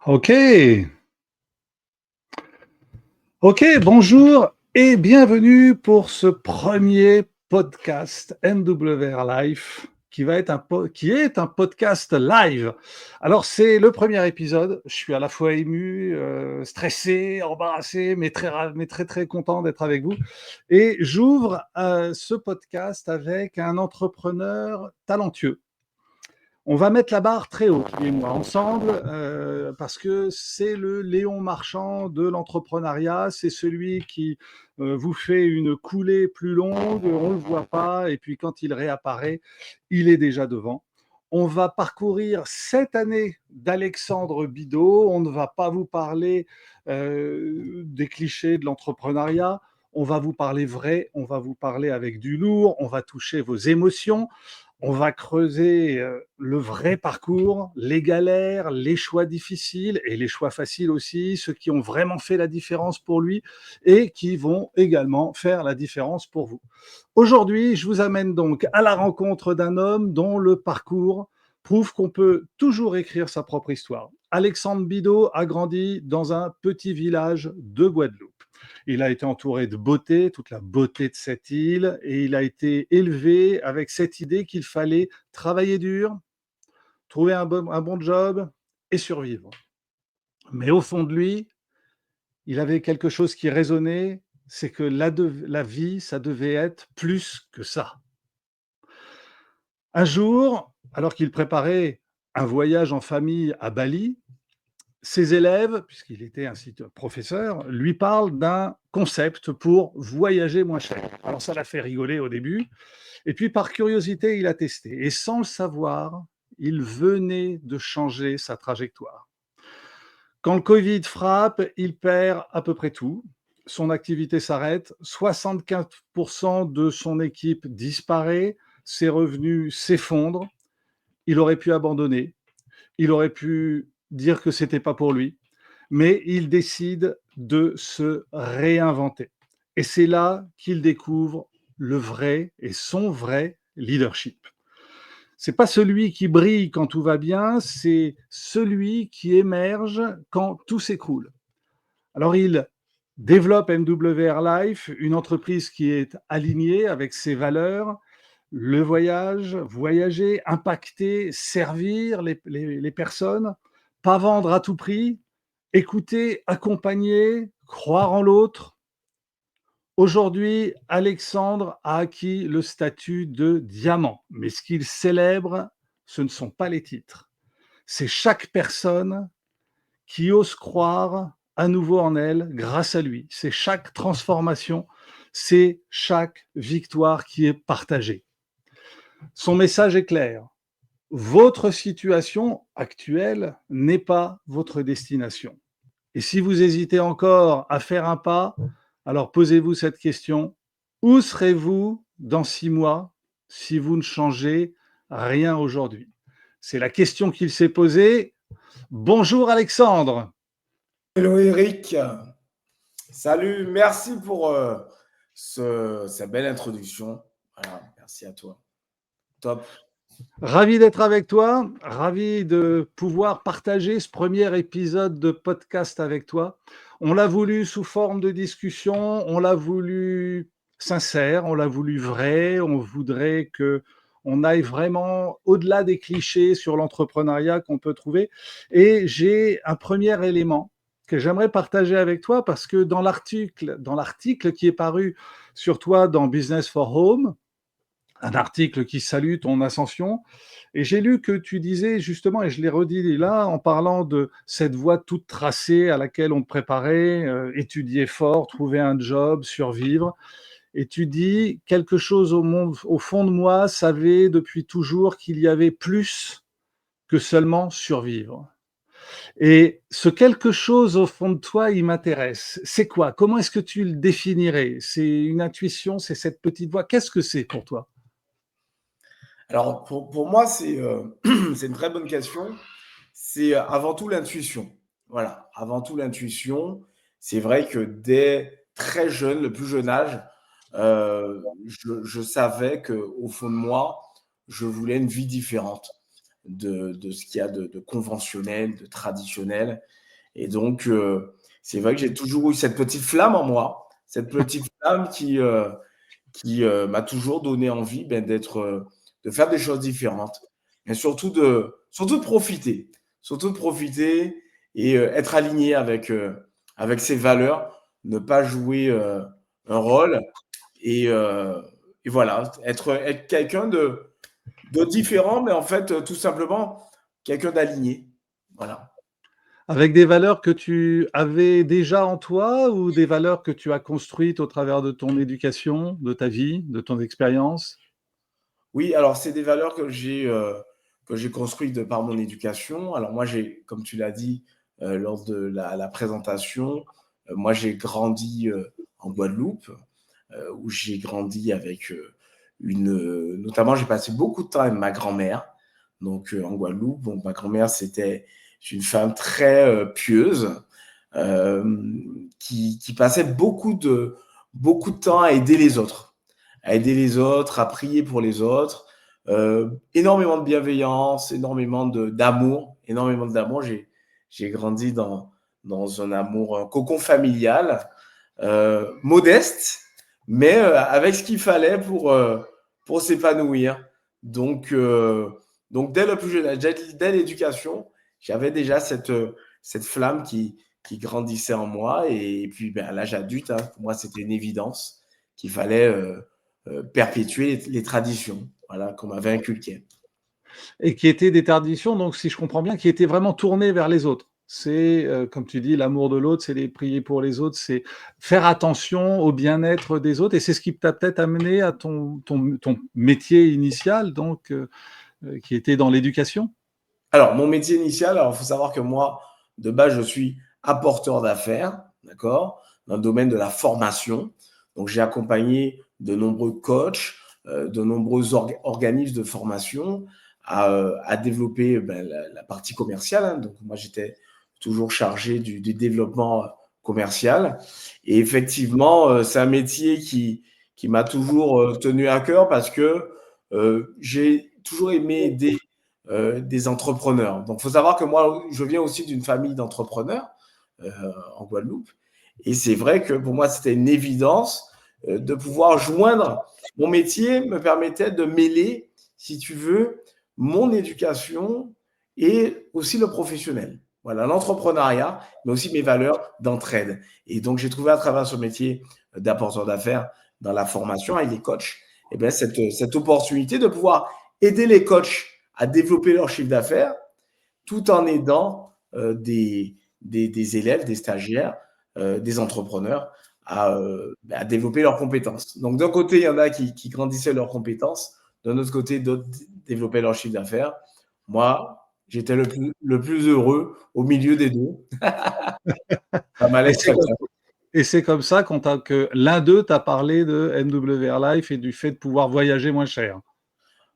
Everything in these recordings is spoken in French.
Ok, ok, bonjour et bienvenue pour ce premier podcast MWR Life qui est un podcast live. Alors c'est le premier épisode, je suis à la fois ému, stressé, embarrassé, mais très très content d'être avec vous. Et j'ouvre ce podcast avec un entrepreneur talentueux. On va mettre la barre très haut, lui et moi, ensemble, parce que c'est le Léon Marchand de l'entrepreneuriat. C'est celui qui vous fait une coulée plus longue, on ne le voit pas, et puis quand il réapparaît, il est déjà devant. On va parcourir 7 années d'Alexandre Bidot. On ne va pas vous parler des clichés de l'entrepreneuriat. On va vous parler vrai, on va vous parler avec du lourd, on va toucher vos émotions. On va creuser le vrai parcours, les galères, les choix difficiles et les choix faciles aussi, ceux qui ont vraiment fait la différence pour lui et qui vont également faire la différence pour vous. Aujourd'hui, je vous amène donc à la rencontre d'un homme dont le parcours prouve qu'on peut toujours écrire sa propre histoire. Alexandre Bidot a grandi dans un petit village de Guadeloupe. Il a été entouré de beauté, toute la beauté de cette île, et il a été élevé avec cette idée qu'il fallait travailler dur, trouver un bon job et survivre. Mais au fond de lui, il avait quelque chose qui résonnait, c'est que la vie, ça devait être plus que ça. Un jour, alors qu'il préparait un voyage en famille à Bali, ses élèves, puisqu'il était ainsi professeur, lui parlent d'un concept pour voyager moins cher. Alors ça l'a fait rigoler au début, et puis par curiosité, il a testé. Et sans le savoir, il venait de changer sa trajectoire. Quand le Covid frappe, il perd à peu près tout. Son activité s'arrête, 75% de son équipe disparaît, ses revenus s'effondrent. Il aurait pu abandonner, il aurait pu dire que c'était pas pour lui, mais il décide de se réinventer. Et c'est là qu'il découvre le vrai et son vrai leadership. C'est pas celui qui brille quand tout va bien, c'est celui qui émerge quand tout s'écroule. Alors il développe MWR Life, une entreprise qui est alignée avec ses valeurs, le voyage, voyager, impacter, servir les personnes, pas vendre à tout prix, écouter, accompagner, croire en l'autre. Aujourd'hui, Alexandre a acquis le statut de diamant, mais ce qu'il célèbre, ce ne sont pas les titres. C'est chaque personne qui ose croire à nouveau en elle grâce à lui. C'est chaque transformation, c'est chaque victoire qui est partagée. Son message est clair. Votre situation actuelle n'est pas votre destination. Et si vous hésitez encore à faire un pas, alors posez-vous cette question. Où serez-vous dans 6 mois si vous ne changez rien aujourd'hui? C'est la question qu'il s'est posée. Bonjour Alexandre. Hello Eric, salut, merci pour cette belle introduction. Voilà, merci à toi. Top. Ravi d'être avec toi, ravi de pouvoir partager ce premier épisode de podcast avec toi. On l'a voulu sous forme de discussion, on l'a voulu sincère, on l'a voulu vrai, on voudrait que on aille vraiment au-delà des clichés sur l'entrepreneuriat qu'on peut trouver. Et j'ai un premier élément que j'aimerais partager avec toi parce que dans l'article qui est paru sur toi dans Business for Home, un article qui salue ton ascension. Et j'ai lu que tu disais justement, et je l'ai redit là, en parlant de cette voie toute tracée à laquelle on te préparait, étudier fort, trouver un job, survivre. Et tu dis, quelque chose au fond de moi savait depuis toujours qu'il y avait plus que seulement survivre. Et ce quelque chose au fond de toi, il m'intéresse. C'est quoi? Comment est-ce que tu le définirais? C'est une intuition? C'est cette petite voix? Qu'est-ce que c'est pour toi? Alors pour moi, c'est une très bonne question. C'est avant tout l'intuition. Voilà, avant tout l'intuition. C'est vrai que dès très jeune, le plus jeune âge, je savais qu'au fond de moi, je voulais une vie différente. de ce qu'il y a de conventionnel, de traditionnel. Et donc, c'est vrai que j'ai toujours eu cette petite flamme en moi, cette petite flamme qui m'a toujours donné envie de faire des choses différentes, mais surtout de profiter et être aligné avec ses valeurs, ne pas jouer un rôle et, euh, et voilà, être quelqu'un de différent, mais en fait, tout simplement, quelqu'un d'aligné. Voilà. Avec des valeurs que tu avais déjà en toi ou des valeurs que tu as construites au travers de ton éducation, de ta vie, de ton expérience? Oui, alors c'est des valeurs que j'ai construites de par mon éducation. Alors moi, comme tu l'as dit lors de la présentation, moi j'ai grandi en Guadeloupe, où j'ai grandi avec notamment j'ai passé beaucoup de temps avec ma grand-mère, donc en Guadeloupe. Donc ma grand-mère c'était une femme très pieuse, qui passait beaucoup de temps à aider les autres, à prier pour les autres. Énormément de bienveillance, énormément d'amour. J'ai grandi dans un amour, un cocon familial, modeste, mais avec ce qu'il fallait pour s'épanouir. Donc, euh, donc dès le plus jeune âge, dès l'éducation, j'avais déjà cette flamme qui grandissait en moi. Et puis, ben, à l'âge adulte, hein, pour moi, c'était une évidence qu'il fallait perpétuer les traditions, voilà, qu'on m'avait inculquées. Et qui étaient des traditions, donc si je comprends bien, qui étaient vraiment tournées vers les autres. C'est, comme tu dis, l'amour de l'autre, c'est les prier pour les autres, c'est faire attention au bien-être des autres et c'est ce qui t'a peut-être amené à ton métier initial donc qui était dans l'éducation? Alors, mon métier initial, alors il faut savoir que moi, de base, je suis apporteur d'affaires, d'accord, dans le domaine de la formation. Donc, j'ai accompagné de nombreux coachs, de nombreux organismes de formation à développer ben, la partie commerciale, hein. Donc, moi, j'étais toujours chargé du développement commercial. Et effectivement, c'est un métier qui m'a toujours tenu à cœur parce que j'ai toujours aimé aider des entrepreneurs. Donc, il faut savoir que moi, je viens aussi d'une famille d'entrepreneurs euh, en Guadeloupe. Et c'est vrai que pour moi, c'était une évidence de pouvoir joindre mon métier, me permettait de mêler, si tu veux, mon éducation et aussi le professionnel. Voilà, l'entrepreneuriat, mais aussi mes valeurs d'entraide. Et donc, j'ai trouvé à travers ce métier d'apporteur d'affaires dans la formation avec les coachs, et bien, cette opportunité de pouvoir aider les coachs à développer leur chiffre d'affaires tout en aidant des élèves, des stagiaires, des entrepreneurs à développer leurs compétences. Donc, d'un côté, il y en a qui grandissaient leurs compétences, d'un autre côté, d'autres développaient leur chiffre d'affaires. Moi, j'étais le plus heureux au milieu des deux. Ça Et m'allait c'est très comme bien. et c'est comme ça que l'un d'eux t'a parlé de NWR Life et du fait de pouvoir voyager moins cher.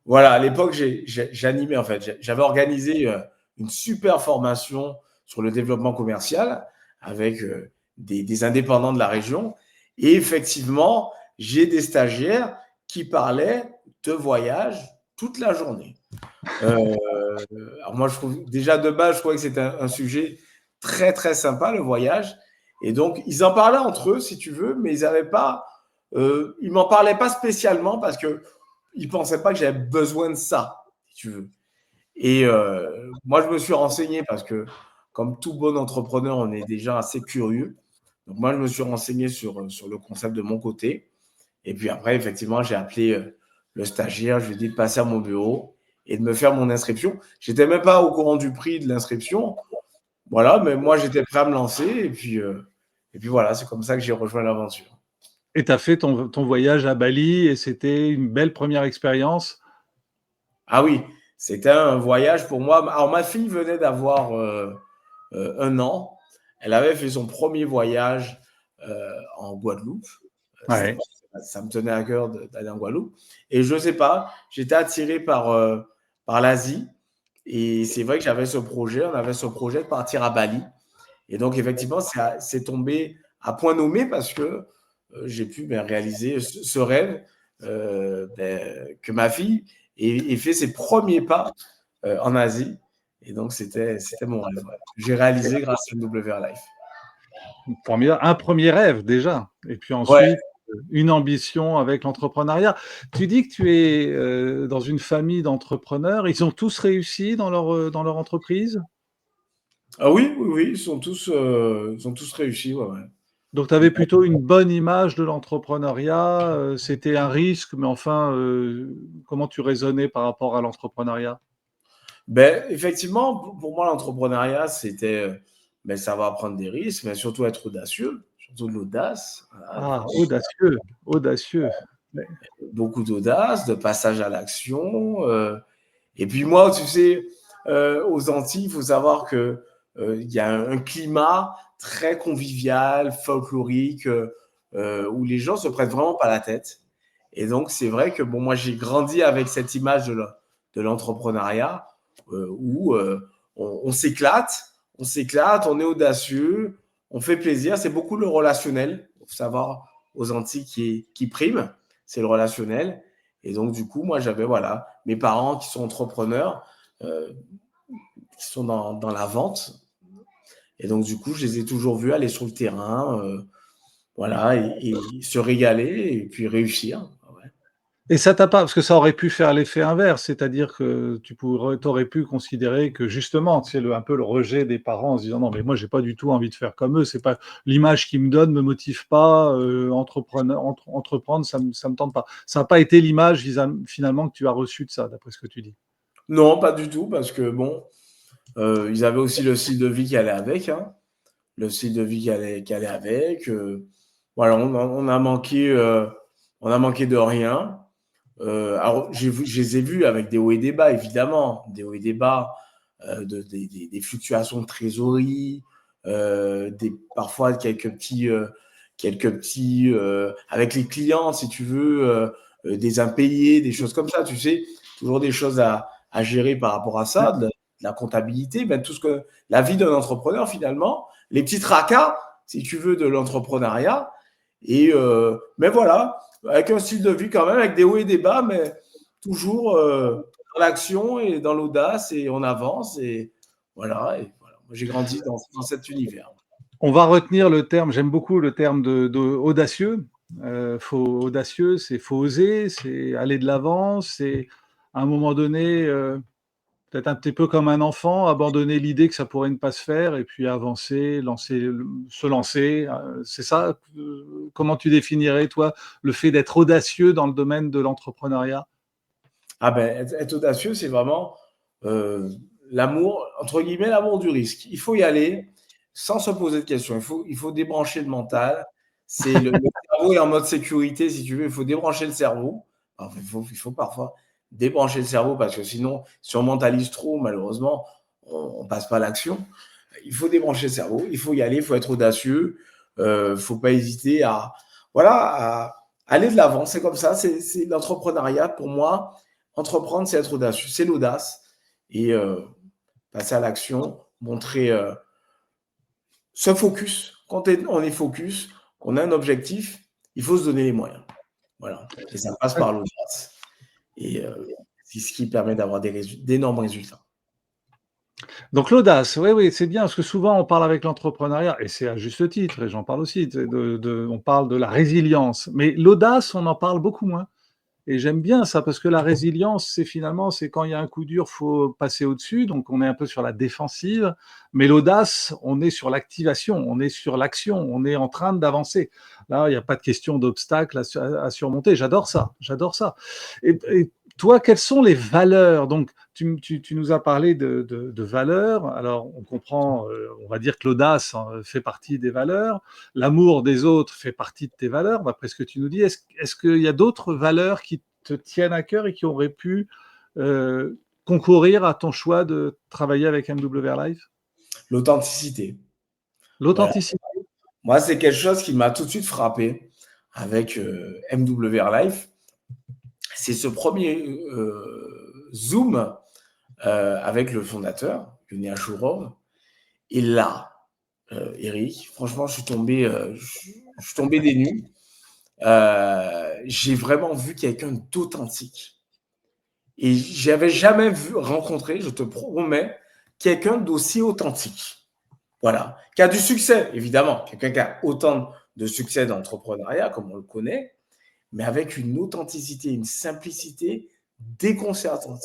Voilà, à l'époque, j'animais en fait. J'avais organisé une super formation sur le développement commercial avec des indépendants de la région. Et effectivement, j'ai des stagiaires qui parlaient de voyage toute la journée. Euh, alors moi, je trouve déjà de base, je trouvais que c'était un sujet très très sympa, le voyage. Et donc, ils en parlaient entre eux, si tu veux, mais ils m'en parlaient pas spécialement parce que ils pensaient pas que j'avais besoin de ça, si tu veux. Et moi, je me suis renseigné parce que, comme tout bon entrepreneur, on est déjà assez curieux. Donc moi, je me suis renseigné sur le concept de mon côté. Et puis après, effectivement, j'ai appelé le stagiaire, je lui ai dit de passer à mon bureau et de me faire mon inscription. J'étais même pas au courant du prix de l'inscription. Voilà, mais moi, j'étais prêt à me lancer. Et puis voilà, c'est comme ça que j'ai rejoint l'aventure. Et tu as fait ton voyage à Bali et c'était une belle première expérience? Ah oui, c'était un voyage pour moi. Alors, ma fille venait d'avoir 1 an. Elle avait fait son premier voyage en Guadeloupe. Ça, Ouais. ça me tenait à cœur d'aller en Guadeloupe. Et je ne sais pas, j'étais attiré par l'Asie. Et c'est vrai que on avait ce projet de partir à Bali. Et donc, effectivement, c'est tombé à point nommé parce que j'ai pu réaliser ce rêve que ma fille ait fait ses premiers pas en Asie. Et donc, c'était mon rêve. Ouais. J'ai réalisé grâce à MWR Life. Un premier rêve déjà, et puis Ouais. ensuite, une ambition avec l'entrepreneuriat. Tu dis que tu es, dans une famille d'entrepreneurs. Ils ont tous réussi dans leur entreprise? Ah oui, oui, oui, ils ont tous réussi. Ouais, ouais. Donc tu avais plutôt une bonne image de l'entrepreneuriat, c'était un risque, mais enfin, comment tu raisonnais par rapport à l'entrepreneuriat? Ben, effectivement, pour moi, l'entrepreneuriat, ben, ça va prendre des risques, mais surtout être audacieux, surtout de l'audace. Voilà, Ah, audacieux, audacieux. Ouais. beaucoup d'audace, de passage à l'action. Et puis moi, tu sais, aux Antilles, il faut savoir que il y a un climat très convivial, folklorique, où les gens se prennent vraiment pas la tête. Et donc, c'est vrai que bon, moi, j'ai grandi avec cette image de l'entrepreneuriat où on s'éclate, on est audacieux, on fait plaisir. C'est beaucoup le relationnel, il faut savoir, aux Antilles qui prime, c'est le relationnel. Et donc, du coup, moi, j'avais voilà, mes parents qui sont entrepreneurs, euh, qui sont dans la vente. Et donc, du coup, je les ai toujours vus aller sur le terrain, voilà, et se régaler et puis réussir. Ouais. Et ça t'a pas parce que ça aurait pu faire l'effet inverse, c'est-à-dire que tu aurais pu considérer que justement, tu sais, un peu le rejet des parents en se disant: «Non, mais moi j'ai pas du tout envie de faire comme eux, c'est pas l'image qu'ils me donnent me motive pas, entreprendre ça me tente pas». Ça a pas été l'image finalement que tu as reçue de ça, d'après ce que tu dis? Non, pas du tout, parce que bon, ils avaient aussi le style de vie qui allait avec, hein, le style de vie qui allait avec. Voilà, on a manqué de rien. Alors, je les ai vus avec des hauts et des bas, évidemment, des hauts et des bas, des fluctuations de trésorerie, parfois quelques petits avec les clients, si tu veux, des impayés, des choses comme ça, tu sais, toujours des choses à gérer par rapport à ça, de la comptabilité, ben, tout ce que la vie d'un entrepreneur finalement, les petits tracas, si tu veux, de l'entrepreneuriat. Et mais voilà, avec un style de vie quand même, avec des hauts et des bas, mais toujours dans l'action et dans l'audace, et on avance. Et voilà, moi, j'ai grandi dans cet univers. On va retenir le terme, j'aime beaucoup le terme de audacieux. Faut audacieux, c'est faut oser, c'est aller de l'avant, c'est à un moment donné, peut-être un petit peu comme un enfant, abandonner l'idée que ça pourrait ne pas se faire et puis avancer, se lancer, c'est ça? Comment tu définirais toi, le fait d'être audacieux dans le domaine de l'entrepreneuriat? Ah ben, être audacieux, c'est vraiment euh, l'amour, entre guillemets, l'amour du risque. Il faut y aller sans se poser de questions. Il faut débrancher le mental. Le cerveau est en mode sécurité, si tu veux. Il faut débrancher le cerveau. Alors, il faut parfois débrancher le cerveau parce que sinon, si on mentalise trop, malheureusement, on passe pas à l'action. Il faut débrancher le cerveau. Il faut y aller. Il faut être audacieux. Faut pas hésiter voilà, à aller de l'avant. C'est comme ça. C'est l'entrepreneuriat pour moi. Entreprendre, c'est être audacieux, c'est l'audace. Et passer à l'action, montrer ce focus. Quand on est focus, on a un objectif, il faut se donner les moyens. Voilà. Et ça passe par l'audace. Et c'est ce qui permet d'avoir d'énormes résultats. Donc l'audace, oui, oui, c'est bien parce que souvent on parle avec l'entrepreneuriat et c'est à juste titre et j'en parle aussi, on parle de la résilience, mais l'audace, on en parle beaucoup moins. Et j'aime bien ça parce que la résilience, c'est quand il y a un coup dur, faut passer au-dessus, donc on est un peu sur la défensive. Mais l'audace, on est sur l'activation, on est sur l'action, on est en train d'avancer. Là, il n'y a pas de question d'obstacle à surmonter. J'adore ça, j'adore ça. Et toi, quelles sont les valeurs? Donc, tu nous as parlé de valeurs. Alors, on comprend, on va dire que l'audace fait partie des valeurs. L'amour des autres fait partie de tes valeurs, d'après ce que tu nous dis. Est-ce qu'il y a d'autres valeurs qui te tiennent à cœur et qui auraient pu concourir à ton choix de travailler avec MWR Life? L'authenticité. Voilà. L'authenticité. Moi, c'est quelque chose qui m'a tout de suite frappé avec MWR Life. C'est ce premier Zoom avec le fondateur, Yoni Ashurov. Et là, Eric, franchement, je suis tombé des nues. J'ai vraiment vu quelqu'un d'authentique. Et j'avais jamais rencontré, je te promets, quelqu'un d'aussi authentique. Voilà. Qui a du succès, évidemment. Quelqu'un qui a autant de succès d'entrepreneuriat, comme on le connaît, mais avec une authenticité, une simplicité déconcertante.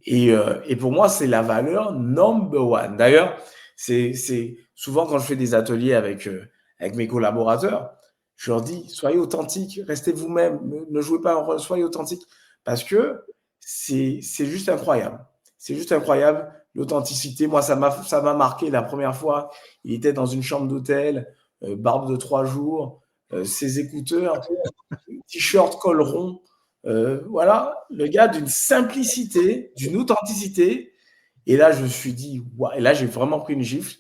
Et pour moi, c'est la valeur number one. D'ailleurs, c'est souvent quand je fais des ateliers avec mes collaborateurs, je leur dis, soyez authentiques, restez vous-même, ne jouez pas un rôle, soyez authentiques, parce que c'est juste incroyable. C'est juste incroyable, l'authenticité. Moi, ça m'a marqué la première fois. Il était dans une chambre d'hôtel, barbe de 3 jours, ses écouteurs, t-shirt col rond. Voilà, le gars d'une simplicité, d'une authenticité. Et là, je me suis dit, wow. Et là, j'ai vraiment pris une gifle.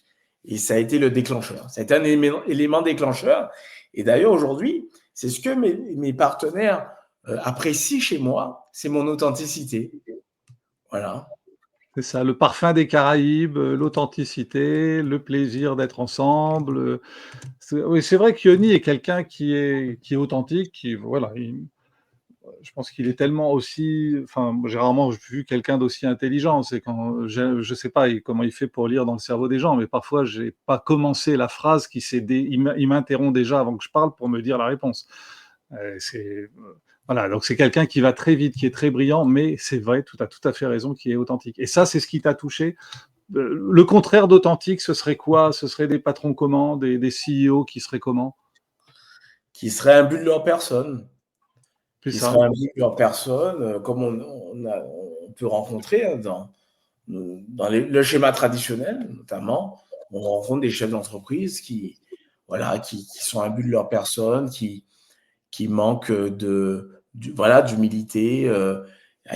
Et ça a été le déclencheur. Ça a été un élément déclencheur. Et d'ailleurs, aujourd'hui, c'est ce que mes partenaires apprécient chez moi, c'est mon authenticité. Voilà. C'est ça, le parfum des Caraïbes, l'authenticité, le plaisir d'être ensemble, oui, c'est vrai que Yoni est quelqu'un qui est authentique, qui voilà, je pense qu'il est tellement aussi enfin, moi, j'ai rarement vu quelqu'un d'aussi intelligent. C'est quand je sais pas comment il fait pour lire dans le cerveau des gens, mais parfois j'ai pas commencé la phrase qui s'est dé il m'interrompt déjà avant que je parle pour me dire la réponse. C'est voilà, donc c'est quelqu'un qui va très vite, qui est très brillant, mais c'est vrai, tu as tout à fait raison, qui est authentique. Et ça, c'est ce qui t'a touché. Le contraire d'authentique, ce serait quoi? Ce serait des patrons comment? Des CEO qui seraient comment? Qui serait un but de leur personne. C'est Qui ça. serait un but de leur personne, comme on peut rencontrer dans le schéma traditionnel, notamment. On rencontre des chefs d'entreprise voilà, qui sont imbus de leur personne, qui manquent d'humilité,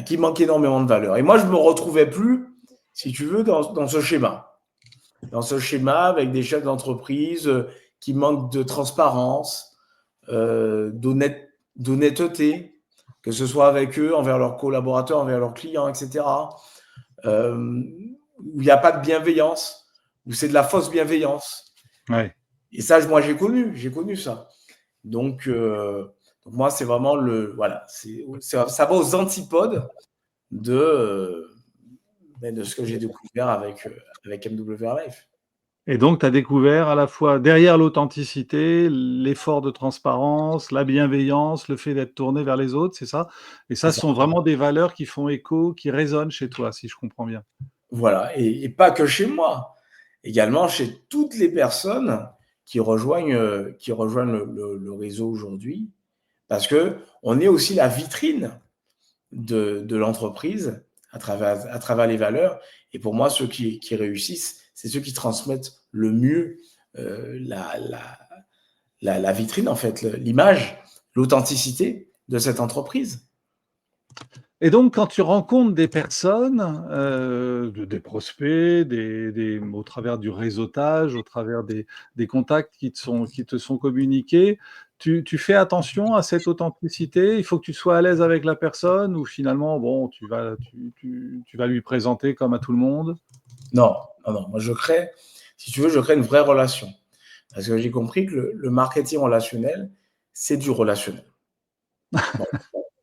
qui manquent énormément de valeur. Et moi, je ne me retrouvais plus, si tu veux, dans ce schéma. Dans ce schéma avec des chefs d'entreprise qui manquent de transparence, d'honnêteté, que ce soit avec eux, envers leurs collaborateurs, envers leurs clients, etc. Où il n'y a pas de bienveillance, où c'est de la fausse bienveillance. Ouais. Et ça, moi, j'ai connu ça. Donc moi, c'est vraiment voilà, ça va aux antipodes de ce que j'ai découvert avec MWR Life. Et donc, tu as découvert à la fois derrière l'authenticité, l'effort de transparence, la bienveillance, le fait d'être tourné vers les autres, c'est ça? Et ça, C'est ce ça. sont vraiment des valeurs qui font écho, qui résonnent chez toi, si je comprends bien? Voilà, et pas que chez moi, également chez toutes les personnes qui rejoignent le réseau aujourd'hui, parce que on est aussi la vitrine de l'entreprise à travers les valeurs. Et pour moi, ceux qui réussissent, c'est ceux qui transmettent le mieux la vitrine, en fait, l'image, l'authenticité de cette entreprise. Et donc, quand tu rencontres des personnes, des prospects, au travers du réseautage, au travers des contacts qui te sont communiqués, tu fais attention à cette authenticité? Il faut que tu sois à l'aise avec la personne ou finalement, bon, tu vas lui présenter comme à tout le monde? Non, non, non. Moi, si tu veux, je crée une vraie relation. Parce que j'ai compris que le marketing relationnel, c'est du relationnel. Bon,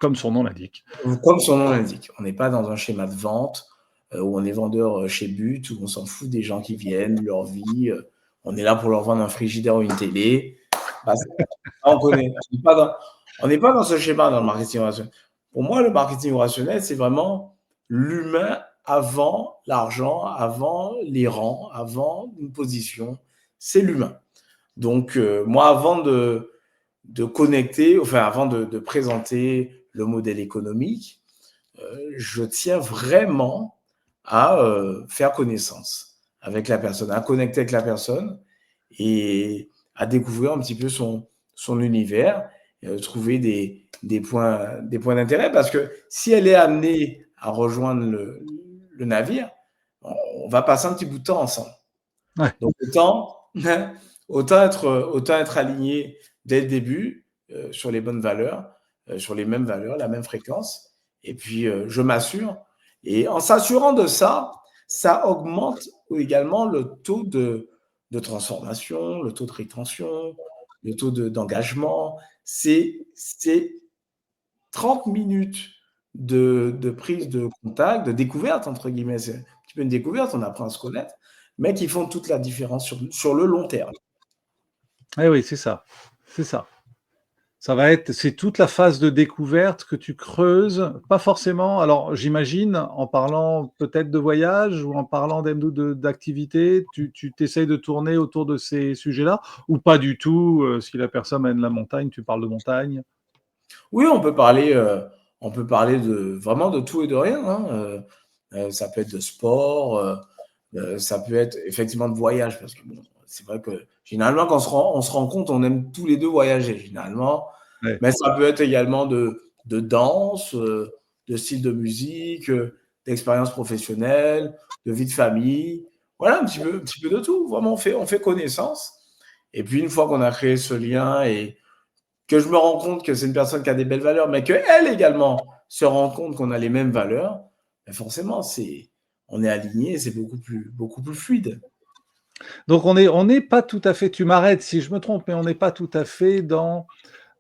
Comme son nom l'indique. comme son nom l'indique, on n'est pas dans un schéma de vente où on est vendeur chez But, où on s'en fout des gens qui viennent, leur vie. On est là pour leur vendre un frigidaire ou une télé. Bah, on connaît. On n'est pas dans ce schéma dans le marketing relationnel. Pour moi, le marketing relationnel, c'est vraiment l'humain avant l'argent, avant les rangs, avant une position. C'est l'humain. Donc, moi, avant de connecter, enfin, avant de présenter le modèle économique, je tiens vraiment à faire connaissance avec la personne, à connecter avec la personne et à découvrir un petit peu son univers, et trouver des points d'intérêt, parce que si elle est amenée à rejoindre le navire, on va passer un petit bout de temps ensemble. Ouais. Donc autant être aligné dès le début sur les bonnes valeurs, sur les mêmes valeurs, la même fréquence. Et puis je m'assure. Et en s'assurant de ça, ça augmente également le taux de transformation, le taux de rétention, le taux d'engagement. C'est 30 minutes de prise de contact, de découverte, entre guillemets. C'est un petit peu une découverte, on apprend à se connaître, mais qui font toute la différence sur le long terme. Eh oui, c'est ça, c'est ça. C'est toute la phase de découverte que tu creuses, pas forcément alors j'imagine en parlant peut-être de voyage ou en parlant d'activités, tu t'essayes de tourner autour de ces sujets-là ou pas du tout, si la personne aime la montagne, tu parles de montagne? Oui, on peut parler de vraiment de tout et de rien, hein, ça peut être de sport, ça peut être effectivement de voyage parce que bon, c'est vrai que généralement quand on se rend compte, on aime tous les 2 voyager généralement, Ouais. mais ça peut être également de danse, de style de musique, d'expérience professionnelle, de vie de famille. Voilà un petit peu de tout. Vraiment, on fait connaissance et puis une fois qu'on a créé ce lien et que je me rends compte que c'est une personne qui a des belles valeurs, mais qu'elle également se rend compte qu'on a les mêmes valeurs, ben forcément, on est aligné, c'est beaucoup plus fluide. Donc on n'est pas tout à fait tu m'arrêtes si je me trompe, mais on n'est pas tout à fait dans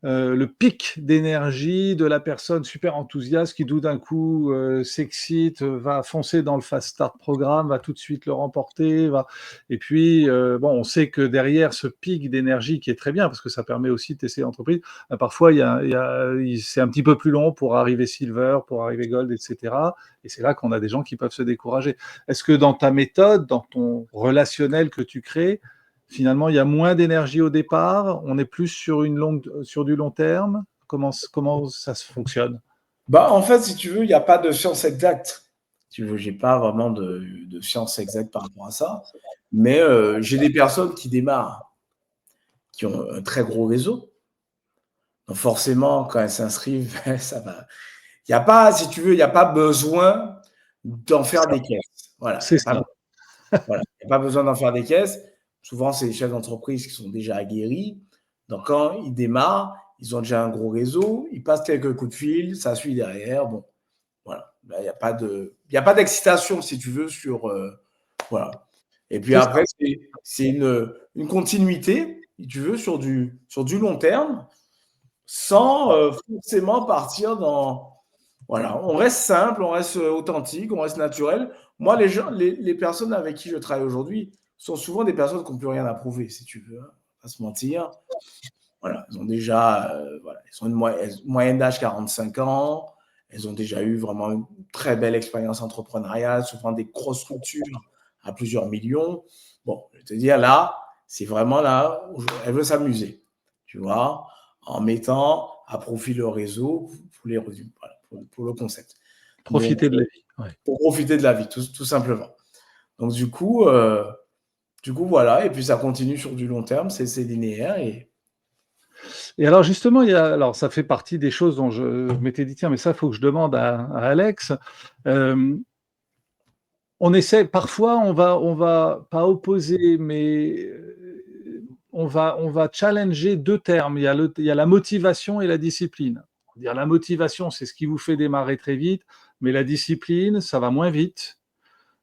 le pic d'énergie de la personne super enthousiaste qui tout d'un coup, s'excite, va foncer dans le fast start programme, va tout de suite le remporter, va et puis, bon, on sait que derrière ce pic d'énergie qui est très bien parce que ça permet aussi de tester l'entreprise, parfois c'est un petit peu plus long pour arriver silver, pour arriver gold et cetera et c'est là qu'on a des gens qui peuvent se décourager. Est-ce que dans ta méthode, dans ton relationnel que tu crées, finalement, il y a moins d'énergie au départ, on est plus sur du long terme. Comment ça se fonctionne? Bah, en fait, si tu veux, il n'y a pas de science exacte. Si tu veux, j'ai pas vraiment de science exacte par rapport à ça. Mais j'ai des personnes qui démarrent, qui ont un très gros réseau. Donc forcément, quand elles s'inscrivent, ça va. Il n'y a pas, si tu veux, il n'y a pas besoin d'en faire Ça, des caisses. Voilà, il c'est n'y a pas ça. Voilà, il n'y a pas besoin d'en faire des caisses. Souvent, c'est les chefs d'entreprise qui sont déjà aguerris. Donc, quand ils démarrent, ils ont déjà un gros réseau, ils passent quelques coups de fil, ça suit derrière. Bon, voilà. Là, il y a pas d'excitation, si tu veux, sur. Voilà. Et puis C'est ça. après, c'est une continuité, si tu veux, sur du long terme, sans forcément partir dans. Voilà, on reste simple, on reste authentique, on reste naturel. Moi, les personnes avec qui je travaille aujourd'hui sont souvent des personnes qui n'ont plus rien à prouver, si tu veux, hein, pas se mentir. Voilà, elles ont déjà, voilà, elles ont une moyenne d'âge 45 ans, elles ont déjà eu vraiment une très belle expérience entrepreneuriale, souvent des grosses structures à plusieurs millions. Bon, je vais te dire, là, c'est vraiment là où elle veut s'amuser, tu vois, en mettant à profit le réseau pour les revenus, voilà, pour le concept. Donc, Profiter de la vie, ouais. pour profiter de la vie, tout simplement. Donc, du coup, voilà, et puis ça continue sur du long terme, c'est linéaire et Et alors justement, alors ça fait partie des choses dont je m'étais dit: «Tiens, mais ça, il faut que je demande à Alex». Hem, on essaie parfois, on va pas opposer, mais on va challenger 2 termes. Il y a la motivation et la discipline. Dire la motivation, c'est ce qui vous fait démarrer très vite, mais la discipline, ça va moins vite.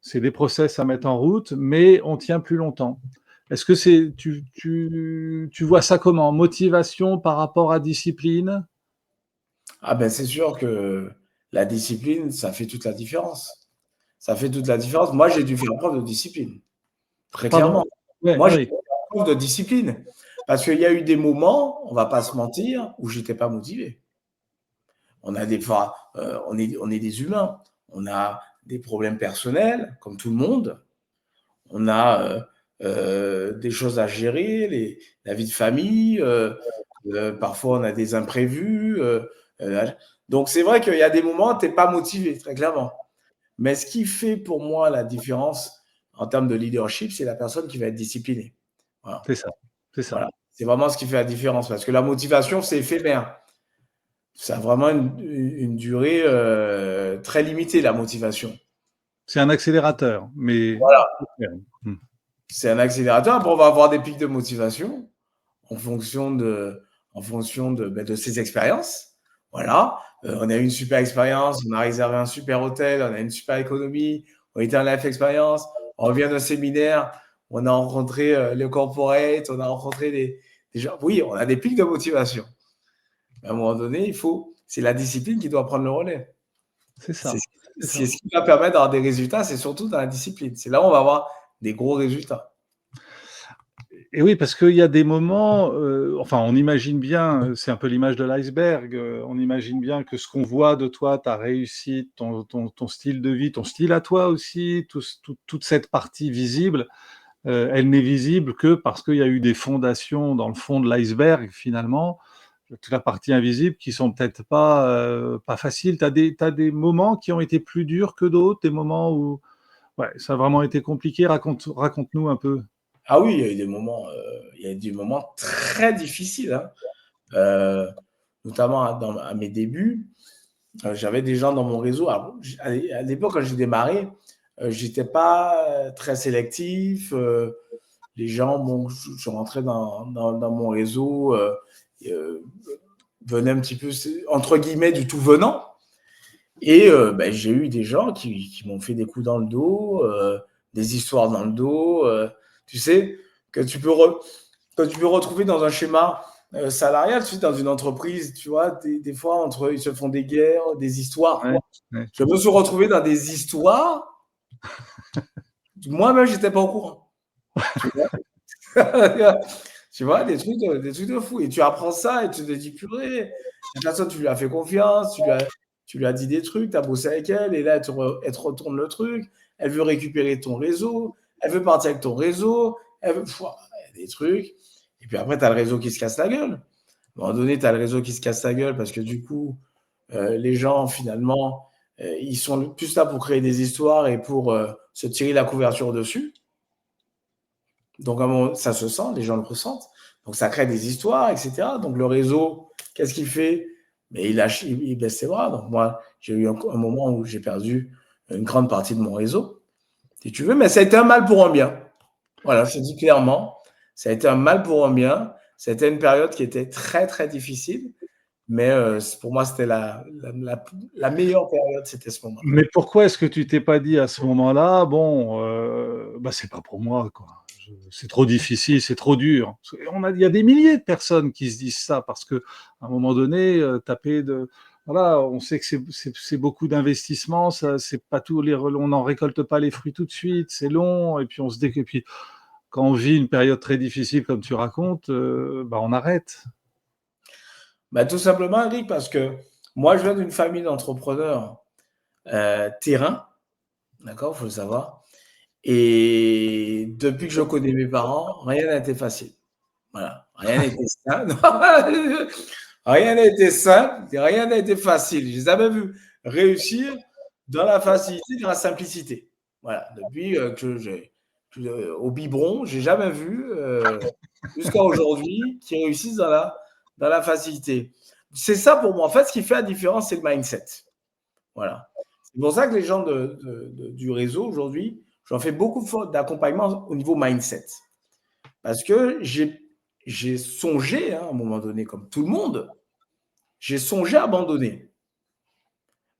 C'est des process à mettre en route, mais on tient plus longtemps. Est-ce que tu vois ça comment? Motivation par rapport à discipline? ah ben, c'est sûr que la discipline, ça fait toute la différence. Ça fait toute la différence. Moi, j'ai dû faire preuve de discipline, très Pardon? clairement. Ouais, Moi, j'ai dû oui. faire preuve de discipline parce qu'il y a eu des moments, on va pas se mentir, où j'étais pas motivé. On a des fois, on est des humains. On a des problèmes personnels, comme tout le monde. On a des choses à gérer, la vie de famille. Parfois, on a des imprévus. Donc, c'est vrai qu'il y a des moments où tu n'es pas motivé, très clairement. Mais ce qui fait pour moi la différence en termes de leadership, c'est la personne qui va être disciplinée. Voilà. C'est ça, c'est ça. Voilà. C'est vraiment ce qui fait la différence. Parce que la motivation, c'est éphémère. Ça a vraiment une durée très limitée, la motivation. C'est un accélérateur, mais Voilà. court terme. Mmh. C'est un accélérateur. Après, on va avoir des pics de motivation en fonction de ses expériences. Voilà. On a eu une super expérience, on a réservé un super hôtel, on a une super économie, on a été en life expérience, on revient d'un séminaire, on a rencontré le corporate, on a rencontré des gens. Oui, on a des pics de motivation. Mais à un moment donné, c'est la discipline qui doit prendre le relais. C'est C'est ça, c'est c'est ça. ce qui va permettre d'avoir des résultats, c'est surtout dans la discipline. C'est là où on va avoir des gros résultats. Et oui, parce qu'il y a des moments, enfin, on imagine bien, c'est un peu l'image de l'iceberg, on imagine bien que ce qu'on voit de toi, ta réussite, ton style de vie, ton style à toi aussi, toute cette partie visible, elle n'est visible que parce qu'il y a eu des fondations dans le fond de l'iceberg finalement, toute la partie invisible qui sont peut-être pas faciles. Tu as des moments qui ont été plus durs que d'autres, des moments où, ouais, ça a vraiment été compliqué? Raconte-nous un peu. Ah oui, il y a eu des moments, il y a eu des moments très difficiles, hein, heu, notamment à mes débuts. J'avais des gens dans mon réseau. Alors, à l'époque, quand j'ai démarré, j'étais pas très sélectif. Les gens, bon, je rentrais dans mon réseau, euh, venaient un petit peu, entre guillemets, du tout venant. Et ben, j'ai eu des gens qui m'ont fait des coups dans le dos, des histoires dans le dos, tu sais, que tu peux, que tu peux retrouver dans un schéma salarial, tu sais, dans une entreprise, tu vois, des fois, entre ils se font des guerres, des histoires. Ouais, ouais. Je me suis retrouvé dans des histoires, moi-même, je n'étais pas au courant. Tu vois, tu vois des trucs de fou. Et tu apprends ça et tu te dis, purée, la personne, tu lui as fait confiance, tu lui as dit des trucs, tu as bossé avec elle, et là, elle te retourne le truc, elle veut récupérer ton réseau, elle veut partir avec ton réseau, elle veut, pff, des trucs. Et puis après, tu as le réseau qui se casse la gueule. À un moment donné, tu as le réseau qui se casse la gueule parce que du coup, les gens, finalement, ils sont plus là pour créer des histoires et pour se tirer la couverture dessus. Donc, à un moment, ça se sent, les gens le ressentent. Donc, ça crée des histoires, etc. Donc, le réseau, qu'est-ce qu'il fait? Mais il baisse ses bras. Donc, moi, j'ai eu un moment où j'ai perdu une grande partie de mon réseau, si tu veux. Mais ça a été un mal pour un bien. Voilà, je te dis clairement, ça a été un mal pour un bien. C'était une période qui était très, très difficile. Mais pour moi, c'était la meilleure période, c'était ce moment-là. Mais pourquoi est-ce que tu t'es pas dit à ce moment-là: «Bon, bah, c'est pas pour moi, quoi. C'est trop difficile, c'est trop dur». Il y a des milliers de personnes qui se disent ça parce qu'à un moment donné, taper de voilà, on sait que c'est beaucoup d'investissement, ça c'est pas tous les re on n'en récolte pas les fruits tout de suite, c'est long et puis on se dé et puis quand on vit une période très difficile comme tu racontes, bah, on arrête. Bah, tout simplement, Eric, parce que moi, je viens d'une famille d'entrepreneurs terrain, d'accord, il faut le savoir. Et depuis que je connais mes parents, rien n'a été facile. Voilà, rien n'a été simple. Rien n'a été simple, rien n'a été facile. Je n'ai jamais vu réussir dans la facilité, dans la simplicité. Voilà, depuis au biberon, j'ai jamais vu jusqu'à aujourd'hui qui réussissent dans la facilité. C'est ça pour moi. En fait, ce qui fait la différence, c'est le mindset. Voilà. C'est pour ça que les gens du réseau aujourd'hui, j'en fais beaucoup d'accompagnement au niveau mindset. Parce que j'ai songé, hein, à un moment donné, comme tout le monde, j'ai songé à abandonner.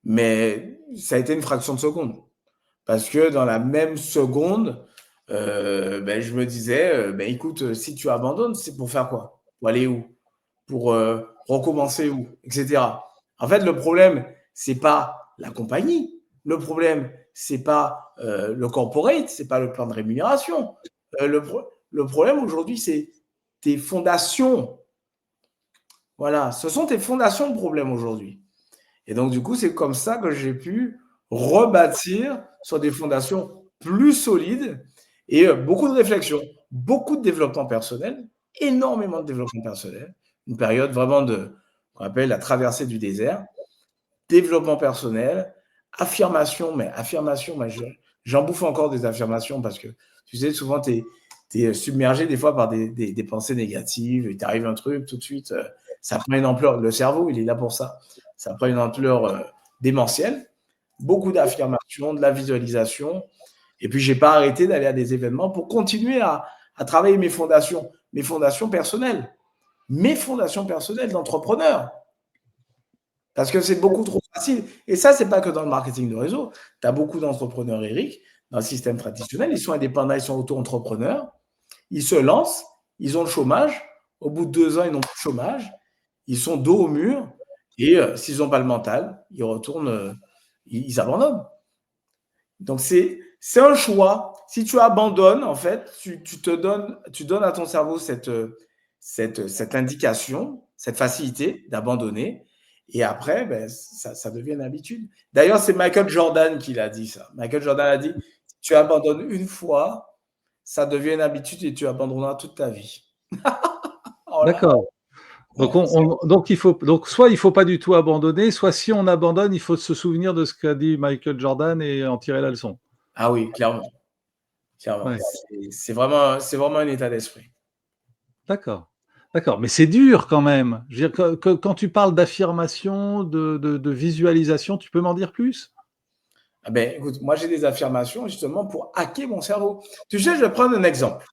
Mais ça a été une fraction de seconde. Parce que dans la même seconde, ben, je me disais, ben, écoute, si tu abandonnes, c'est pour faire quoi? Pour aller où? Pour recommencer où? Etc. En fait, le problème, c'est pas la compagnie. Le problème, c'est pas le corporate, c'est pas le plan de rémunération. Le problème aujourd'hui, c'est tes fondations. Voilà, ce sont tes fondations le problème aujourd'hui. Et donc, du coup, c'est comme ça que j'ai pu rebâtir sur des fondations plus solides et beaucoup de réflexion, beaucoup de développement personnel, énormément de développement personnel. Une période vraiment qu'on appelle la traversée du désert, développement personnel, affirmation, mais j'en bouffe encore des affirmations parce que, tu sais, souvent, tu es submergé des fois par des pensées négatives, il t'arrive un truc, tout de suite, ça prend une ampleur. Le cerveau, il est là pour ça. Ça prend une ampleur démentielle. Beaucoup d'affirmations, de la visualisation. Et puis, je n'ai pas arrêté d'aller à des événements pour continuer à travailler mes fondations personnelles. Mes fondations personnelles d'entrepreneur. Parce que c'est beaucoup trop facile. Et ça, ce n'est pas que dans le marketing de réseau. Tu as beaucoup d'entrepreneurs, Eric, dans le système traditionnel. Ils sont indépendants, ils sont auto-entrepreneurs. Ils se lancent, ils ont le chômage. Au bout de 2 ans, ils n'ont plus de chômage. Ils sont dos au mur. Et s'ils n'ont pas le mental, ils abandonnent. Donc, c'est un choix. Si tu abandonnes, en fait, tu donnes à ton cerveau cette indication, cette facilité d'abandonner. Et après, ben, ça devient une habitude. D'ailleurs, c'est Michael Jordan qui l'a dit ça. Michael Jordan a dit, tu abandonnes une fois, ça devient une habitude et tu abandonneras toute ta vie. Voilà. D'accord. Donc, Ouais, donc soit il faut pas du tout abandonner, soit si on abandonne, il faut se souvenir de ce qu'a dit Michael Jordan et en tirer la leçon. ah oui, clairement. Clairement. Ouais, C'est vraiment un état d'esprit. d'accord. D'accord, mais c'est dur quand même. Je veux dire que quand tu parles d'affirmation, de visualisation, tu peux m'en dire plus? Ah ben, écoute, moi, j'ai des affirmations justement pour hacker mon cerveau. Tu sais, je vais prendre un exemple,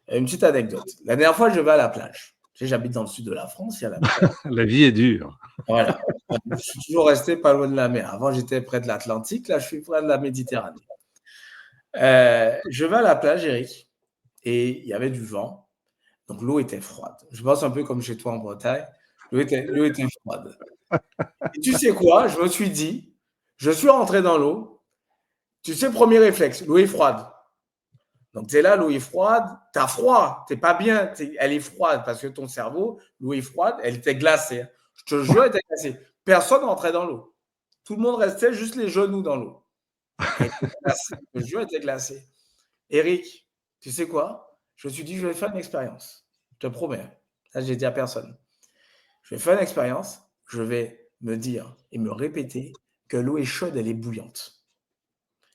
une petite anecdote. La dernière fois, je vais à la plage. Tu sais, j'habite dans le sud de la France, il y a la plage. La vie est dure. Voilà. Je suis toujours resté pas loin de la mer. Avant, j'étais près de l'Atlantique. Là, je suis près de la Méditerranée. Je vais à la plage, Eric, et il y avait du vent. Donc, l'eau était froide. Je pense un peu comme chez toi en Bretagne. L'eau était froide. Et tu sais quoi? Je me suis dit, je suis rentré dans l'eau. Tu sais, premier réflexe, l'eau est froide. Donc, tu es là, l'eau est froide, tu as froid, tu n'es pas bien, elle est froide parce que ton cerveau, l'eau est froide, elle était glacée. Je te jure, elle était glacée. Personne n'entrait dans l'eau. Tout le monde restait juste les genoux dans l'eau. Elle était glacée. Je te jure, elle était glacée. Eric, tu sais quoi? Je me suis dit, je vais faire une expérience. Je te promets. Ça, j'ai dit à personne. Je vais faire une expérience. Je vais me dire et me répéter que l'eau est chaude, elle est bouillante.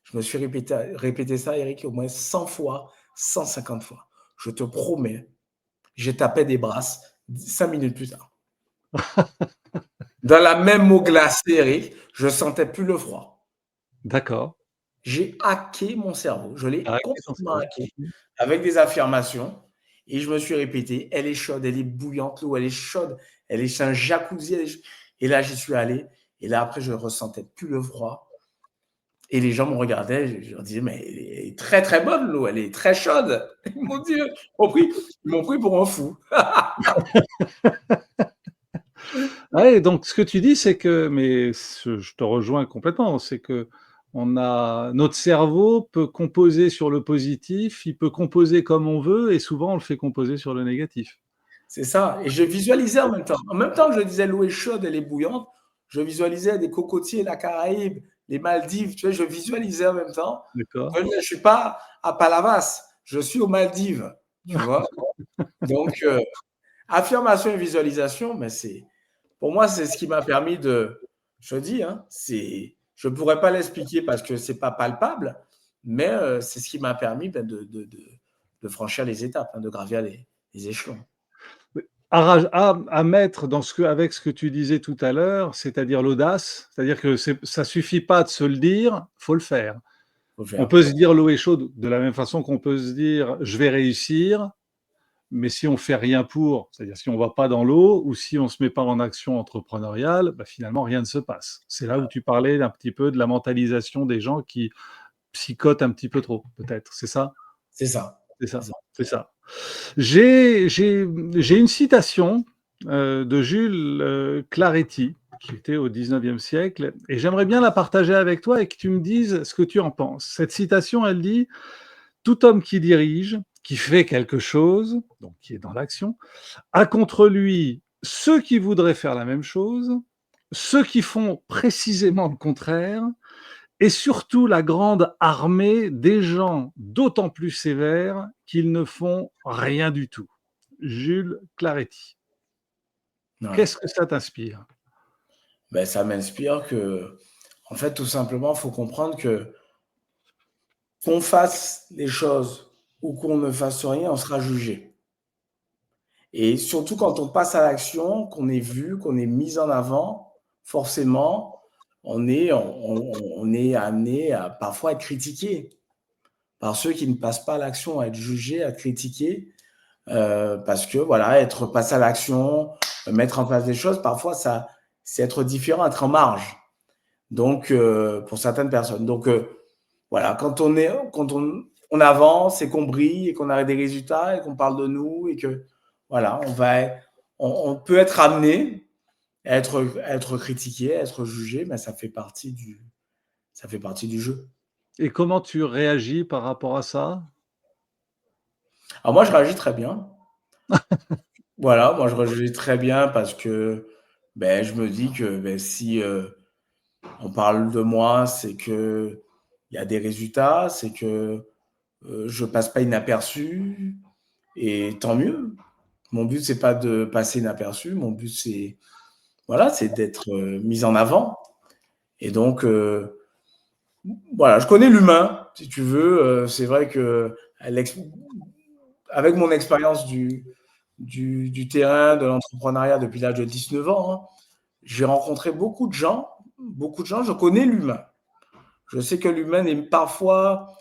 Je me suis répété ça, Eric, au moins 100 fois, 150 fois. Je te promets, j'ai tapé des brasses 5 minutes plus tard. Dans la même eau glacée, Eric, je ne sentais plus le froid. D'accord. J'ai hacké mon cerveau. Je l'ai Arrêter ton complètement cerveau. hacké avec des affirmations. Et je me suis répété, elle est chaude, elle est bouillante, l'eau, elle est chaude, elle est un jacuzzi. Et là, j'y suis allé. Et là, après, je ne ressentais plus le froid. Et les gens me regardaient, je leur disais, mais elle est très très bonne l'eau, elle est très chaude. Ils m'ont dit, ils m'ont pris pour un fou. Ouais, donc ce que tu dis, c'est que, mais je te rejoins complètement, c'est que notre cerveau peut composer sur le positif, il peut composer comme on veut, et souvent on le fait composer sur le négatif. C'est ça. Et je visualisais en même temps. En même temps que je disais l'eau est chaude, elle est bouillante, je visualisais des cocotiers, la Caraïbe, les Maldives. Tu vois, je visualisais en même temps. D'accord? Je ne suis pas à Palavas, je suis aux Maldives. Tu vois? Donc, affirmation et visualisation, mais pour moi, c'est ce qui m'a permis je dis, hein, je ne pourrais pas l'expliquer parce que ce n'est pas palpable, mais c'est ce qui m'a permis de franchir les étapes, hein, de gravir les échelons. À mettre avec ce que tu disais tout à l'heure, c'est-à-dire l'audace, c'est-à-dire que ça suffit pas de se le dire, faut le faire. Faut le On faire. peut se dire l'eau est chaude de la même façon qu'on peut se dire je vais réussir, mais si on fait rien pour, c'est-à-dire si on va pas dans l'eau ou si on se met pas en action entrepreneuriale, bah, finalement rien ne se passe. C'est là où tu parlais un petit peu de la mentalisation des gens qui psychotent un petit peu trop, peut-être. C'est ça? C'est ça. C'est C'est ça, ça. c'est ça. J'ai une citation, de Jules, Claretie, qui était au 19e siècle, et j'aimerais bien la partager avec toi et que tu me dises ce que tu en penses. Cette citation, elle dit: «Tout homme qui dirige, qui fait quelque chose, donc qui est dans l'action, a contre lui ceux qui voudraient faire la même chose, ceux qui font précisément le contraire, et surtout la grande armée des gens d'autant plus sévères qu'ils ne font rien du tout.» Jules Claretie. Ouais. Qu'est-ce que ça t'inspire? Ben, ça m'inspire que, en fait, tout simplement, il faut comprendre que qu'on fasse les choses ou qu'on ne fasse rien, on sera jugé. Et surtout quand on passe à l'action, qu'on est vu, qu'on est mis en avant, forcément, on est amené à parfois être critiqué par ceux qui ne passent pas à l'action, à être jugés, à être critiqués, parce que voilà, être passé à l'action, mettre en place des choses, parfois c'est être différent, être en marge. Donc pour certaines personnes. Donc voilà, quand on avance et qu'on brille et qu'on a des résultats et qu'on parle de nous et que voilà, on peut être amené à être critiqué, à être jugé, mais ça fait partie Ça fait partie du jeu. Et comment tu réagis par rapport à ça? Alors moi, je réagis très bien. Voilà, moi, je réagis très bien parce que, beh, je me dis que, beh, si, on parle de moi, c'est qu'il y a des résultats, c'est que, je passe pas inaperçu et tant mieux. Mon but, c'est pas de passer inaperçu, mon but, c'est voilà, c'est d'être, mis en avant et donc voilà, je connais l'humain, si tu veux, c'est vrai que à l'ex avec mon expérience du terrain, de l'entrepreneuriat depuis l'âge de 19 ans, hein, j'ai rencontré beaucoup de gens, je connais l'humain. Je sais que l'humain est parfois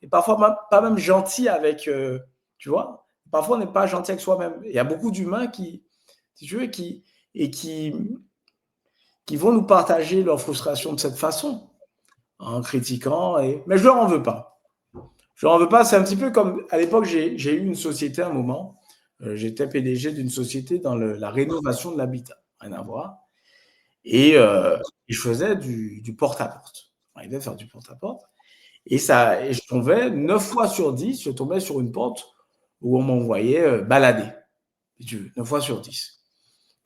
pas même gentil avec, tu vois? Parfois, on n'est pas gentil avec soi-même. Il y a beaucoup d'humains qui, si tu veux, et qui vont nous partager leur frustration de cette façon, en critiquant mais je leur en veux pas. Je leur en veux pas, c'est un petit peu comme à l'époque, j'ai eu une société à un moment, j'étais PDG d'une société dans la rénovation de l'habitat, rien à voir et je faisais du porte-à-porte. J'arrivais à faire du porte-à-porte et je tombais 9 fois sur 10, je tombais sur une porte où on m'envoyait balader, si tu veux, 9 fois sur 10.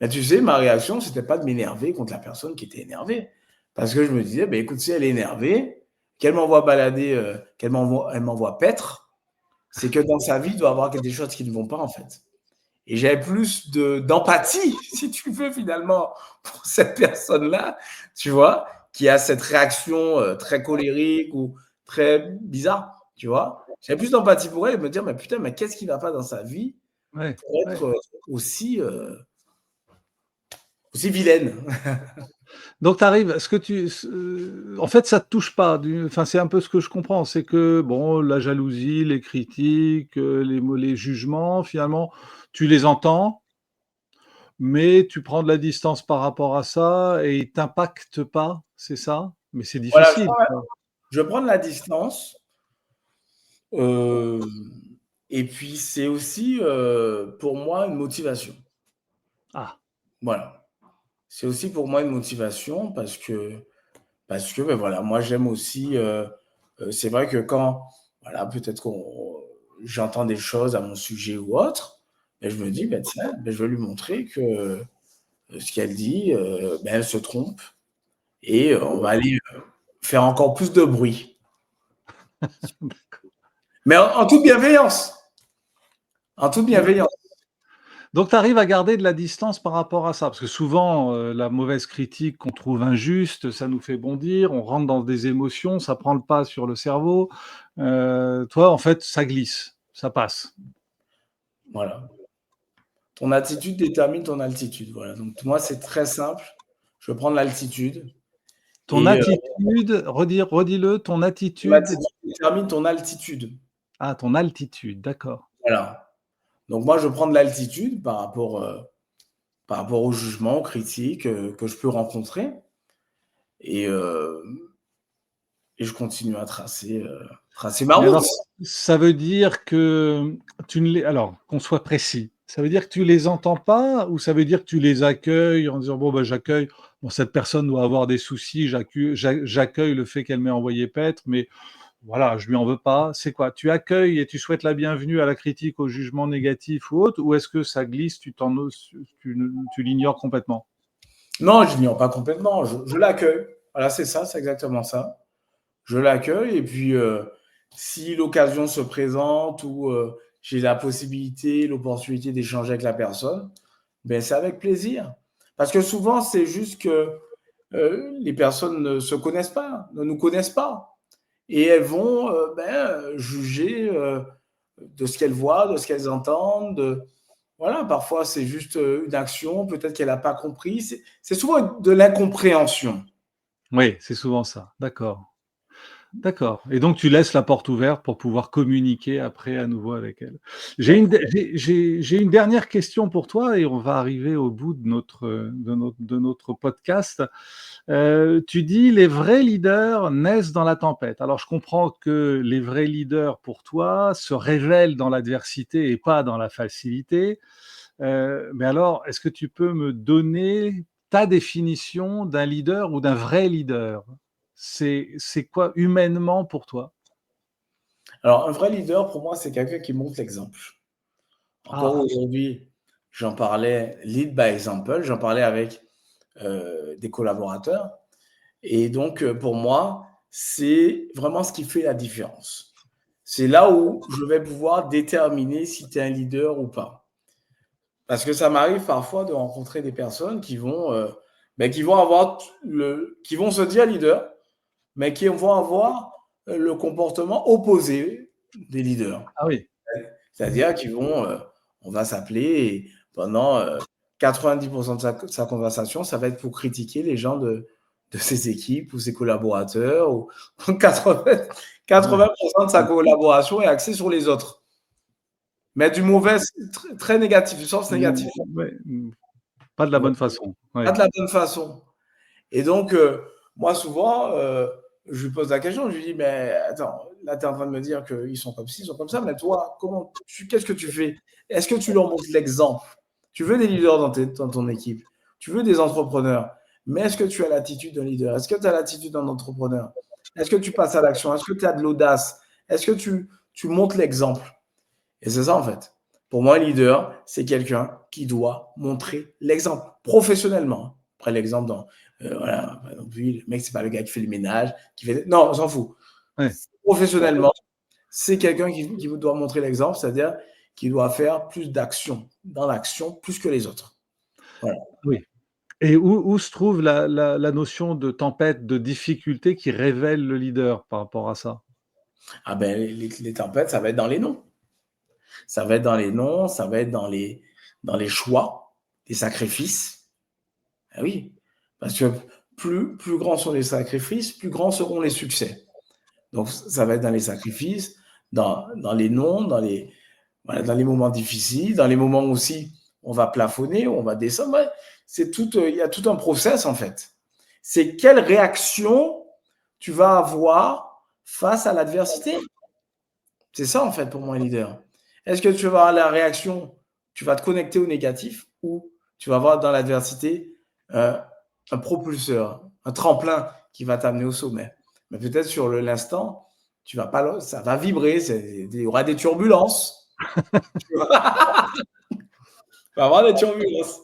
Mais tu sais, ma réaction, c'était pas de m'énerver contre la personne qui était énervée. Parce que je me disais, bah, écoute, si elle est énervée, qu'elle m'envoie balader, elle m'envoie paître, c'est que dans sa vie, il doit y avoir des choses qui ne vont pas, en fait. Et j'avais plus d'empathie, si tu veux, finalement, pour cette personne-là, tu vois, qui a cette réaction très colérique ou très bizarre, tu vois. J'avais plus d'empathie pour elle et me dire, mais putain, mais qu'est-ce qui ne va pas dans sa vie Ouais, pour être ouais. aussi, aussi vilaine. Donc tu arrives ce que tu en fait, ça te touche pas enfin, c'est un peu ce que je comprends, c'est que, bon, la jalousie, les critiques, les jugements, finalement, tu les entends, mais tu prends de la distance par rapport à ça et ils t'impactent pas, c'est ça? Mais c'est Voilà, difficile, ça. je prends de la distance. euh, et puis, c'est aussi pour moi une motivation. Ah, Voilà. C'est aussi pour moi une motivation parce que ben voilà, moi j'aime aussi. C'est vrai que quand voilà, peut-être qu'on j'entends des choses à mon sujet ou autre, ben, je me dis, ben, tiens, ben, je vais lui montrer que ce qu'elle dit, ben, elle se trompe et on va aller faire encore plus de bruit. Mais en toute bienveillance. En toute d'accord. bienveillance. Donc tu arrives à garder de la distance par rapport à ça? Parce que souvent, la mauvaise critique qu'on trouve injuste, ça nous fait bondir, on rentre dans des émotions, ça prend le pas sur le cerveau. Toi, en fait, ça glisse, ça passe. Voilà. Ton attitude détermine ton altitude. Voilà. Donc, moi, c'est très simple. Je vais prendre l'altitude Ton et attitude, redis-le, ton ton attitude attitude détermine ton altitude. ah, ton altitude, d'accord. Voilà. Donc, moi, je prends de l'altitude par rapport aux jugements, aux critiques que je peux rencontrer et, euh, et je continue à tracer ma Mais route. alors, ça veut dire que tu ne les alors, qu'on soit précis, ça veut dire que tu les entends pas ou ça veut dire que tu les accueilles en disant: «Bon, bah, j'accueille, bon, cette personne doit avoir des soucis, j'accueille le fait qu'elle m'ait envoyé paître, mais voilà, je lui en veux pas». C'est quoi? Tu accueilles et tu souhaites la bienvenue à la critique, au jugement négatif ou autre ou est-ce que ça glisse, tu l'ignores complètement? Non, je l'ignore pas complètement. Je l'accueille. Voilà, c'est ça, c'est exactement ça. Je l'accueille et puis si l'occasion se présente ou j'ai la possibilité, l'opportunité d'échanger avec la personne, ben c'est avec plaisir. Parce que souvent, c'est juste que les personnes ne se connaissent pas, ne nous connaissent pas. Et elles vont juger de ce qu'elles voient, de ce qu'elles entendent. Voilà, parfois, c'est juste une action, peut-être qu'elle n'a pas compris. C'est souvent de l'incompréhension. Oui, c'est souvent ça, d'accord. D'accord et donc tu laisses la porte ouverte pour pouvoir communiquer après à nouveau avec elle. J'ai une dernière question pour toi et on va arriver au bout de notre podcast. Tu dis: «Les vrais leaders naissent dans la tempête». Alors je comprends que les vrais leaders pour toi se révèlent dans l'adversité et pas dans la facilité. Mais alors est-ce que tu peux me donner ta définition d'un leader ou d'un vrai leader? c'est quoi humainement pour toi? Alors, un vrai leader, pour moi, c'est quelqu'un qui montre l'exemple. Encore Ah, aujourd'hui, j'en parlais, lead by example, j'en parlais avec des collaborateurs. Et donc, pour moi, c'est vraiment ce qui fait la différence. C'est là où je vais pouvoir déterminer si tu es un leader ou pas. Parce que ça m'arrive parfois de rencontrer des personnes qui vont qui vont se dire leader, mais qui vont avoir le comportement opposé des leaders. ah oui. C'est-à-dire on va s'appeler et pendant 90% de sa conversation, ça va être pour critiquer les gens de ses équipes ou ses collaborateurs. Ou 80%, Ouais. 80% de sa collaboration est axée sur les autres. Mais du mauvais, très négatif, du sens négatif. Ouais, pas de la bonne façon. Pas Ouais. de la bonne façon. Et donc, moi, souvent, je lui pose la question, je lui dis, mais attends, là, tu es en train de me dire qu'ils sont comme ci, ils sont comme ça, mais toi, qu'est-ce que tu fais? Est-ce que tu leur montres l'exemple? Tu veux des leaders dans ton équipe, tu veux des entrepreneurs, mais est-ce que tu as l'attitude d'un leader? Est-ce que tu as l'attitude d'un entrepreneur? Est-ce que tu passes à l'action? Est-ce que tu as de l'audace? Est-ce que tu montres l'exemple? Et c'est ça, en fait. Pour moi, un leader, c'est quelqu'un qui doit montrer l'exemple professionnellement. Après, l'exemple dans, voilà, par exemple, lui, le mec, c'est pas le gars qui fait le ménage, qui fait. Non, on s'en fout. Ouais. Professionnellement, c'est quelqu'un qui doit montrer l'exemple, c'est-à-dire qui doit faire plus d'action, dans l'action, plus que les autres. Voilà. Oui. Et où se trouve la notion de tempête, de difficulté qui révèle le leader par rapport à ça? Ah ben, les tempêtes, ça va être dans les noms. Ça va être dans les noms, ça va être dans les choix, les sacrifices. Ah oui, parce que plus grands sont les sacrifices, plus grands seront les succès. Donc, ça va être dans les sacrifices, dans les non, voilà, dans les moments difficiles, dans les moments aussi on va plafonner, on va descendre. Ouais, il y a tout un process en fait. C'est quelle réaction tu vas avoir face à l'adversité. C'est ça en fait pour moi un leader. Est-ce que tu vas avoir la réaction, tu vas te connecter au négatif ou tu vas avoir dans l'adversité euh, un propulseur, un tremplin qui va t'amener au sommet. Mais peut-être sur l'instant, tu vas pas, ça va vibrer, il y aura des turbulences. Tu vas avoir des turbulences.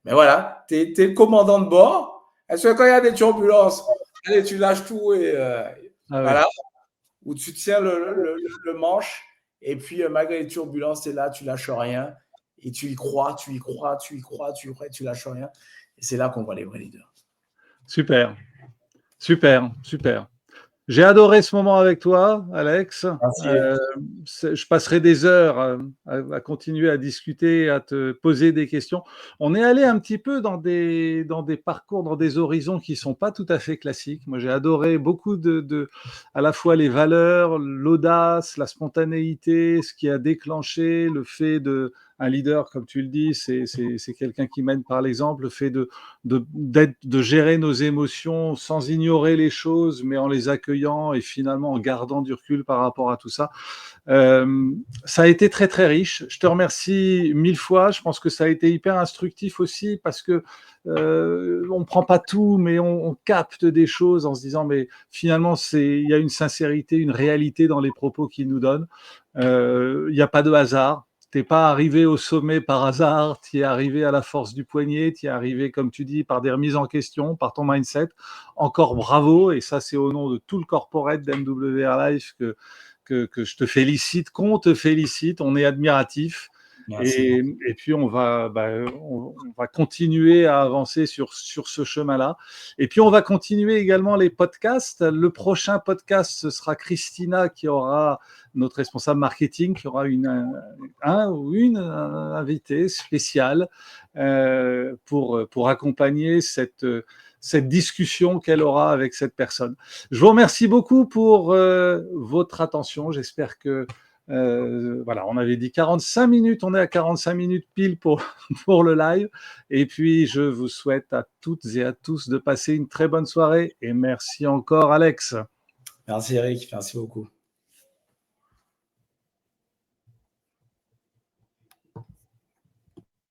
Mais voilà, tu es le commandant de bord. Est-ce que quand il y a des turbulences, allez, tu lâches tout et Ah oui. voilà, ou tu tiens le manche et puis malgré les turbulences, tu es là, tu lâches rien et tu y crois, tu y crois, tu y crois, tu y crois, tu lâches rien. Et c'est là qu'on voit les vrais leaders. Super, super, super. J'ai adoré ce moment avec toi, Alex. Merci. Je passerai des heures à continuer à discuter, à te poser des questions. On est allé un petit peu dans des parcours, dans des horizons qui sont pas tout à fait classiques. Moi, j'ai adoré beaucoup à la fois les valeurs, l'audace, la spontanéité, ce qui a déclenché le fait un leader, comme tu le dis, c'est quelqu'un qui mène par l'exemple, le fait de gérer nos émotions sans ignorer les choses, mais en les accueillant et finalement en gardant du recul par rapport à tout ça. Ça a été très très riche. Je te remercie 1000 fois. Je pense que ça a été hyper instructif aussi parce que on prend pas tout, mais on capte des choses en se disant mais finalement il y a une sincérité, une réalité dans les propos qu'il nous donne. Il n'y a pas de hasard. T'es pas arrivé au sommet par hasard, tu es arrivé à la force du poignet, tu es arrivé, comme tu dis, par des remises en question, par ton mindset. Encore bravo, et ça c'est au nom de tout le corporate d'MWR Life que je te félicite, qu'on te félicite, on est admiratif. Merci. Et puis on va continuer à avancer sur ce chemin-là. Et puis on va continuer également les podcasts. Le prochain podcast, ce sera Christina qui aura notre responsable marketing, qui aura un ou une invitée spéciale pour accompagner cette discussion qu'elle aura avec cette personne. Je vous remercie beaucoup pour votre attention. J'espère que voilà, on avait dit 45 minutes, on est à 45 minutes pile pour le live. Et puis, je vous souhaite à toutes et à tous de passer une très bonne soirée. Et merci encore, Alex. Merci Eric, merci beaucoup.